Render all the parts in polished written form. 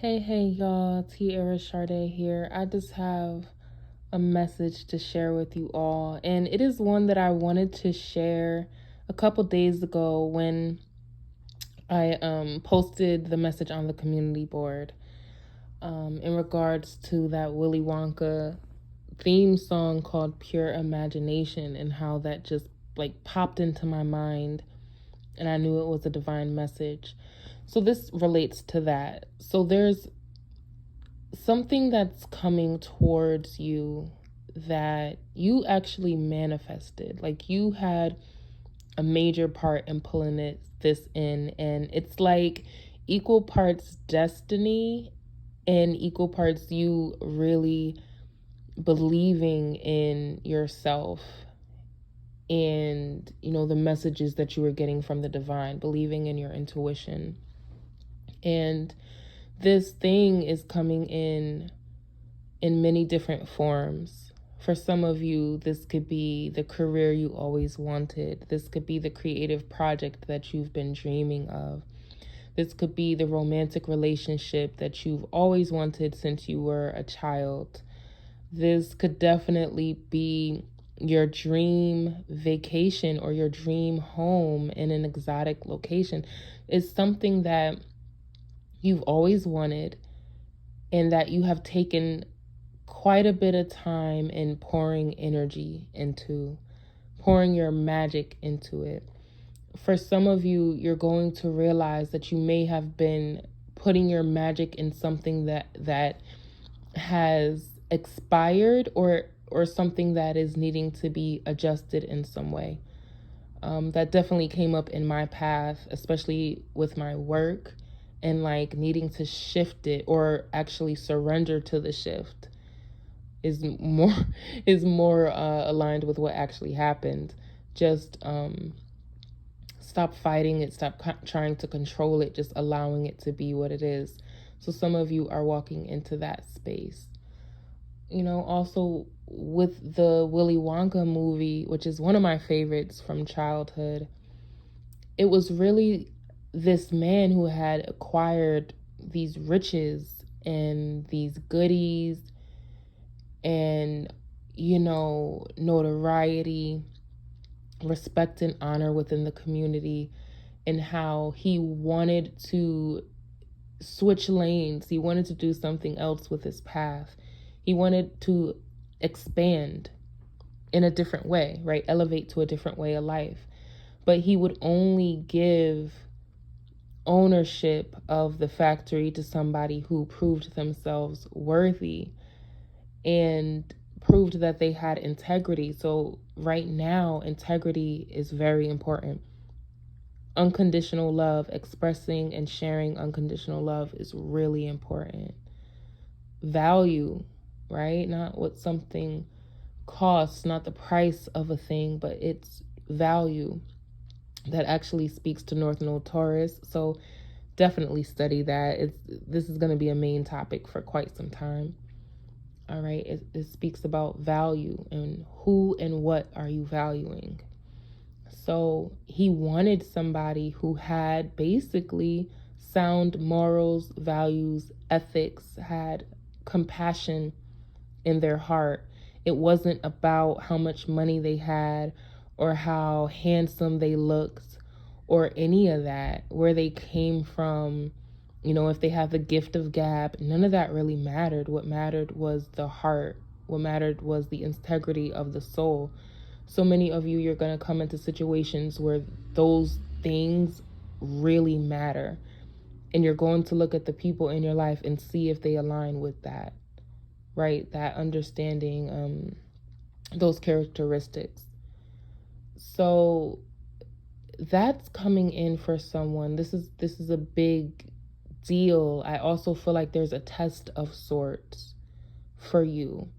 Hey, y'all. Tierra Sade here. I just have a message to share with you all, and it is one that I wanted to share a couple days ago when I posted the message on the community board in regards to that Willy Wonka theme song called Pure Imagination, and how that just like popped into my mind, and I knew it was a divine message. So this relates to that. So there's something that's coming towards you that you actually manifested. Like you had a major part in pulling this in, and it's like equal parts destiny and equal parts you really believing in yourself and the messages that you were getting from the divine, believing in your intuition. And this thing is coming in many different forms. For some of you, this could be the career you always wanted. This could be the creative project that you've been dreaming of. This could be the romantic relationship that you've always wanted since you were a child. This could definitely be your dream vacation or your dream home in an exotic location. It's something that you've always wanted and that you have taken quite a bit of time in pouring energy into, pouring your magic into it. For some of you, you're going to realize that you may have been putting your magic in something that has expired or something that is needing to be adjusted in some way. That definitely came up in my path, especially with my work and like needing to shift it or actually surrender to the shift is more aligned with what actually happened. Just stop fighting it, stop trying to control it, just allowing it to be what it is. So some of you are walking into that space. Also with the Willy Wonka movie, which is one of my favorites from childhood, it was really this man who had acquired these riches and these goodies and notoriety, respect and honor within the community, and how he wanted to switch lanes. He wanted to do something else with his path. He wanted to expand in a different way, right? Elevate to a different way of life. But he would only give ownership of the factory to somebody who proved themselves worthy and proved that they had integrity. So right now, integrity is very important. Unconditional love, expressing and sharing unconditional love is really important. Value, right? Not what something costs, not the price of a thing, but its value. That actually speaks to North Node Taurus. So definitely study that. This is going to be a main topic for quite some time. All right, it speaks about value and who and what are you valuing. So he wanted somebody who had basically sound morals, values, ethics, had compassion in their heart. It wasn't about how much money they had or how handsome they looked or any of that, where they came from, if they have the gift of gab. None of that really mattered. What mattered was the heart. What mattered was the integrity of the soul. So many of you, you're going to come into situations where those things really matter. And you're going to look at the people in your life and see if they align with that, right? That understanding, those characteristics. So that's coming in for someone. This is a big deal. I also feel like there's a test of sorts for you.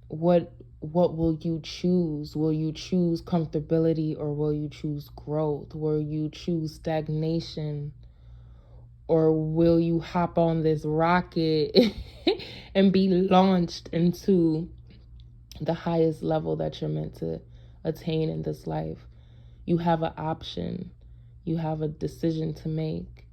What will you choose? Will you choose comfortability or will you choose growth? Will you choose stagnation? Or will you hop on this rocket and be launched into the highest level that you're meant to attain in this life? You have an option. You have a decision to make.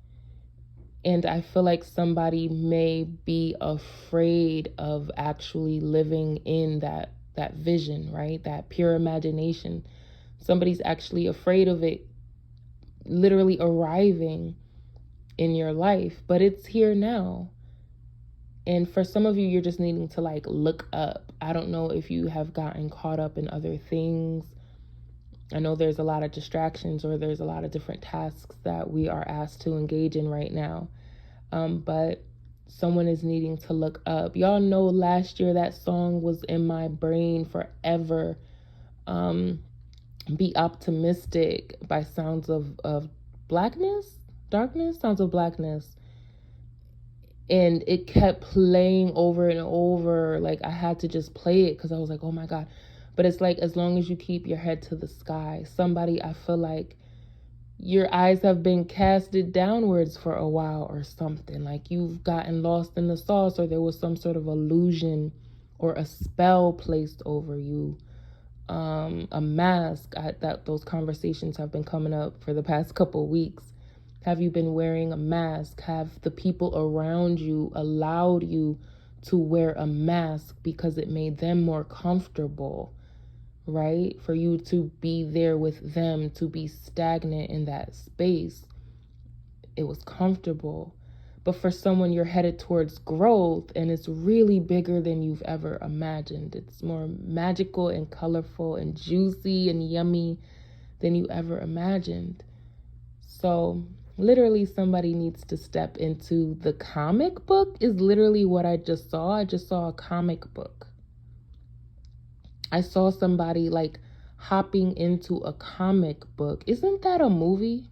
And I feel like somebody may be afraid of actually living in that vision, right? That pure imagination. Somebody's actually afraid of it literally arriving in your life, but it's here now. And for some of you, you're just needing to like look up. I don't know if you have gotten caught up in other things. I know there's a lot of distractions, or there's a lot of different tasks that we are asked to engage in right now. But someone is needing to look up. Y'all know last year that song was in my brain forever. Be Optimistic by Sounds of Blackness? Darkness? Sounds of Blackness. And it kept playing over and over. Like, I had to just play it because I was like, oh my God. But it's like, as long as you keep your head to the sky, somebody, I feel like your eyes have been casted downwards for a while or something. Like you've gotten lost in the sauce, or there was some sort of illusion or a spell placed over you. A mask. Those conversations have been coming up for the past couple of weeks. Have you been wearing a mask? Have the people around you allowed you to wear a mask because it made them more comfortable, right? For you to be there with them, to be stagnant in that space. It was comfortable. But for someone, you're headed towards growth, and it's really bigger than you've ever imagined. It's more magical and colorful and juicy and yummy than you ever imagined. So literally, somebody needs to step into the comic book is literally what I just saw. I just saw a comic book. I saw somebody like hopping into a comic book. Isn't that a movie?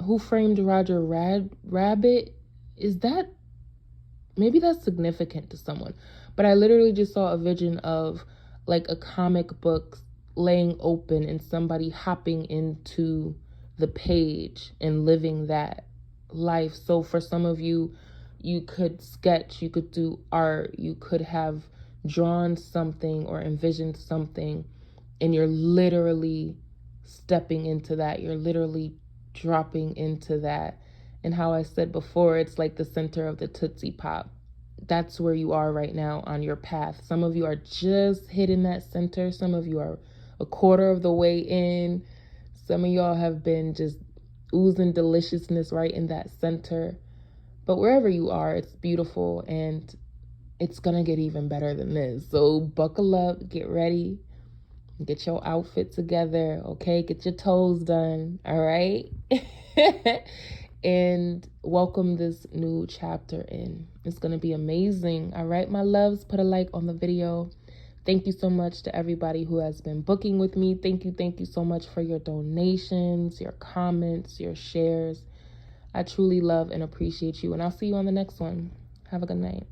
Who Framed Roger Rabbit? Is that, maybe that's significant to someone. But I literally just saw a vision of like a comic book laying open and somebody hopping into the page and living that life. So for some of you, you could sketch, you could do art, you could have drawn something or envisioned something, and you're literally stepping into that. You're literally dropping into that. And how I said before, it's like the center of the Tootsie Pop. That's where you are right now on your path. Some of you are just hitting that center. Some of you are a quarter of the way in. Some of y'all have been just oozing deliciousness right in that center. But wherever you are, it's beautiful, and it's going to get even better than this. So buckle up, get ready, get your outfit together, okay? Get your toes done, all right? And welcome this new chapter in. It's going to be amazing, all right, my loves? Put a like on the video. Thank you so much to everybody who has been booking with me. Thank you so much for your donations, your comments, your shares. I truly love and appreciate you, and I'll see you on the next one. Have a good night.